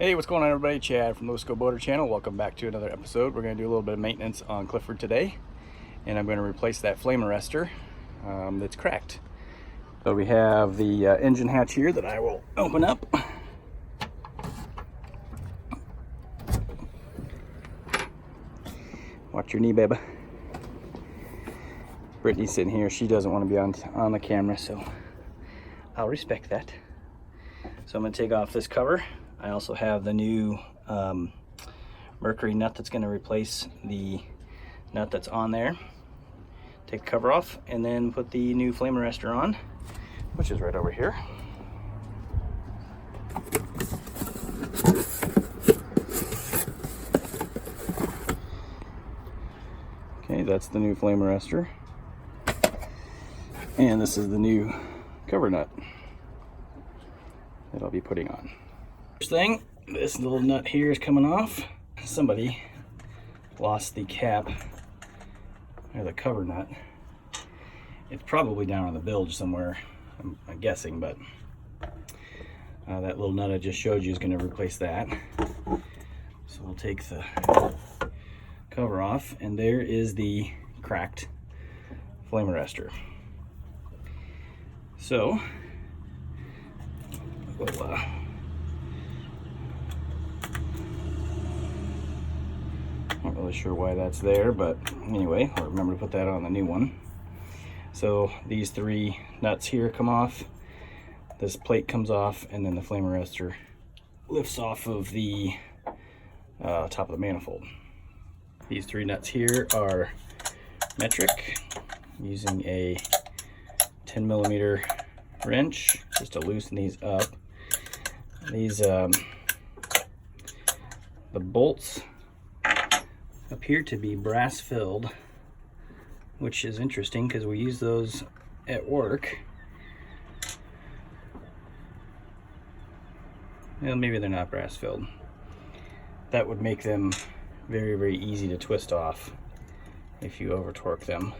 Hey, what's going on everybody? Chad from Let's Go Boater channel. Welcome back to another episode. We're going to do a little bit of maintenance on Clifford today, and I'm going to replace that flame arrestor that's cracked. So we have the engine hatch here that I will open up. Watch your knee, baby. Brittany's sitting here. She doesn't want to be on the camera, so I'll respect that. So I'm going to take off this cover. I also have the new Mercury nut that's going to replace the nut that's on there. Take the cover off and then put the new flame arrestor on, which is right over here. Okay, that's the new flame arrestor. And this is the new cover nut that I'll be putting on. First thing, this little nut here is coming off. Somebody lost the cap, or the cover nut. It's probably down on the bilge somewhere, I'm guessing, but that little nut I just showed you is going to replace that. So we'll take the cover off, and there is the cracked flame arrestor. So we'll not really sure why that's there, but anyway, I'll remember to put that on the new one. So these three nuts here come off, this plate comes off, and then the flame arrestor lifts off of the top of the manifold. These three nuts here are metric, using a 10mm wrench just to loosen these up. These the bolts appear to be brass filled, which is interesting because we use those at work. Well, maybe they're not brass filled. That would make them very, very easy to twist off if you over torque them.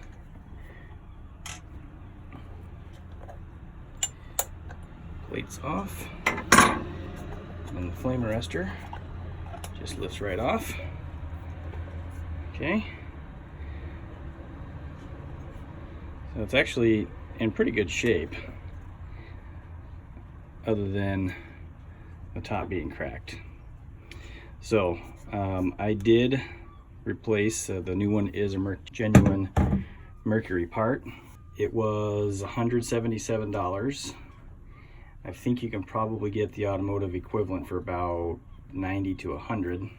Plates off, and the flame arrestor just lifts right off. Okay, so it's actually in pretty good shape, other than the top being cracked. So I did replace, the new one is a genuine Mercury part. It was $177. I think you can probably get the automotive equivalent for about 90 to 100,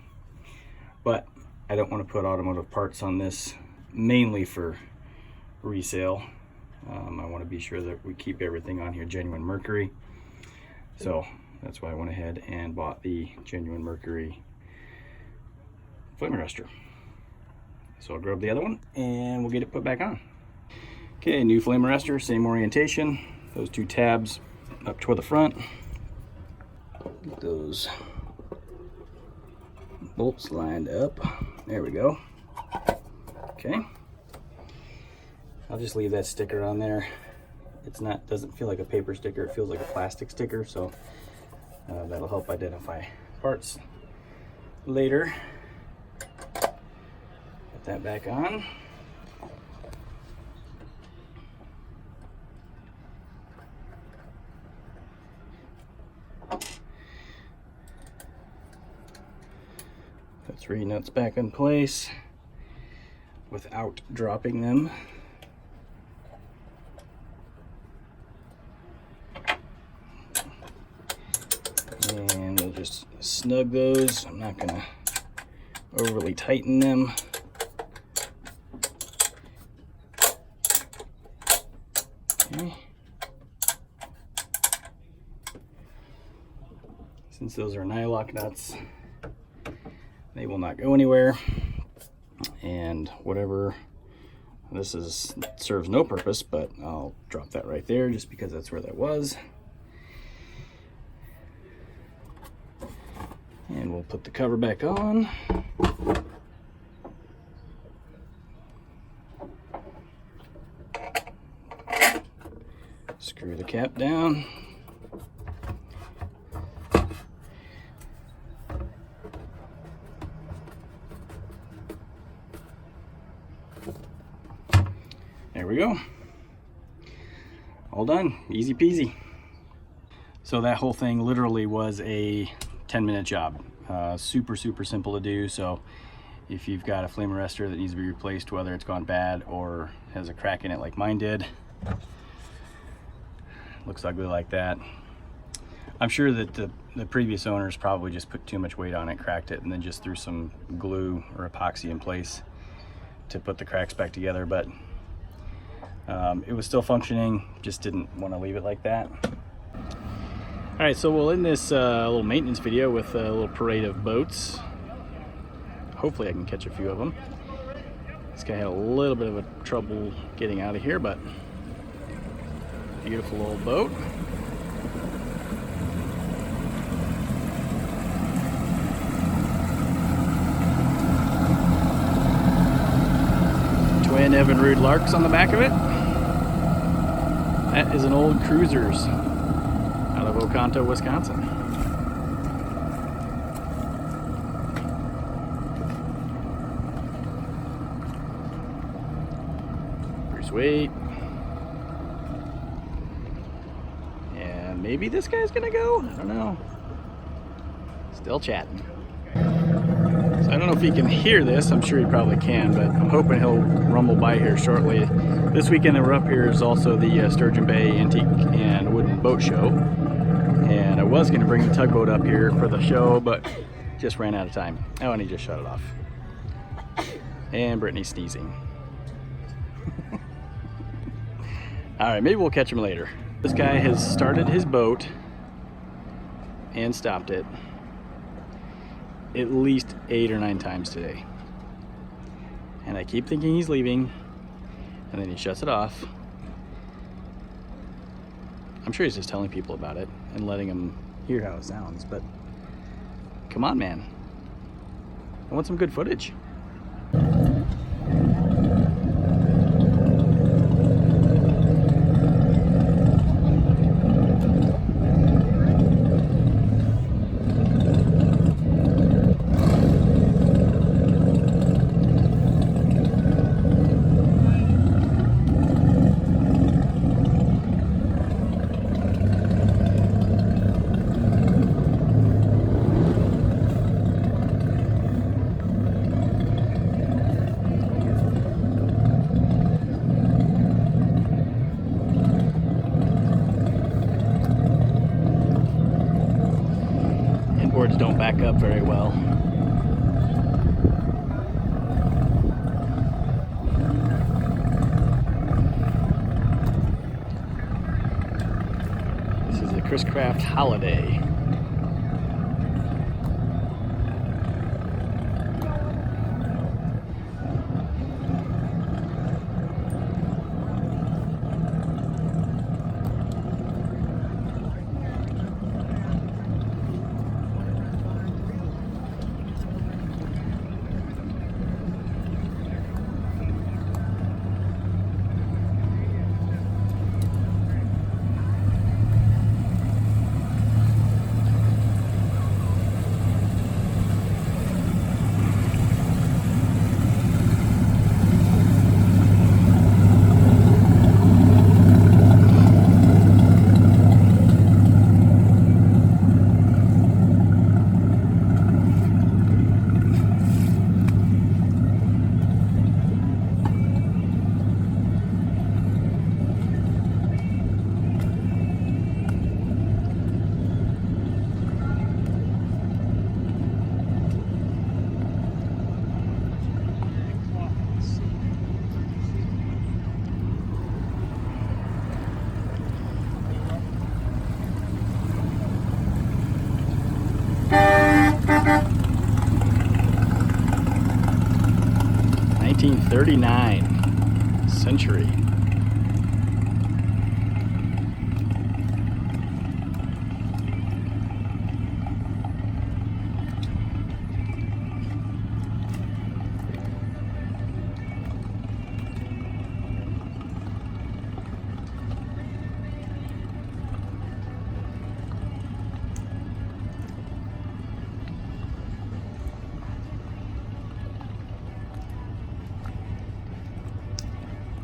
but I don't want to put automotive parts on this, mainly for resale. I want to be sure that we keep everything on here genuine Mercury. So that's why I went ahead and bought the genuine Mercury flame arrestor. So I'll grab the other one and we'll get it put back on. Okay, new flame arrestor, same orientation. Those two tabs up toward the front. Get those bolts lined up. There we go. Okay. I'll just leave that sticker on there. It's not, doesn't feel like a paper sticker, it feels like a plastic sticker, so that'll help identify parts later. Put that back on. Put three nuts back in place without dropping them. And we'll just snug those. I'm not gonna overly tighten them. Okay. Since those are nylock nuts, they will not go anywhere, and whatever this is serves no purpose, but I'll drop that right there just because that's where that was. And we'll put the cover back on. Screw the cap down. we go. All done, easy peasy. So that whole thing literally was a 10-minute job. Super simple to do. So if you've got a flame arrestor that needs to be replaced, whether it's gone bad or has a crack in it like mine did, looks ugly like that, I'm sure that the previous owners probably just put too much weight on it, cracked it, and then just threw some glue or epoxy in place to put the cracks back together. But it was still functioning, just didn't want to leave it like that. All right, so we'll end this little maintenance video with a little parade of boats. Hopefully I can catch a few of them. This guy had a little bit of a trouble getting out of here, but beautiful old boat. Twin Evinrude Larks on the back of it. That is an old Cruisers out of Oconto, Wisconsin. Pretty sweet. And maybe this guy's gonna go? I don't know. Still chatting. So I don't know if he can hear this. I'm sure he probably can, but I'm hoping he'll rumble by here shortly. This weekend that we're up here is also the Sturgeon Bay Antique and Wooden Boat Show. And I was going to bring the tugboat up here for the show, but just ran out of time. Oh, and he just shut it off. And Brittany's sneezing. All right, maybe we'll catch him later. This guy has started his boat and stopped it at least 8 or 9 times today. And I keep thinking he's leaving, and then he shuts it off. I'm sure he's just telling people about it and letting them hear how it sounds, but come on, man. I want some good footage. Inboards don't back up very well. This is a Chris Craft Holiday. '39 Century.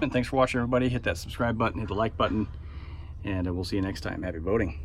And thanks for watching, everybody. Hit that subscribe button, hit the like button, and we'll see you next time. Happy boating.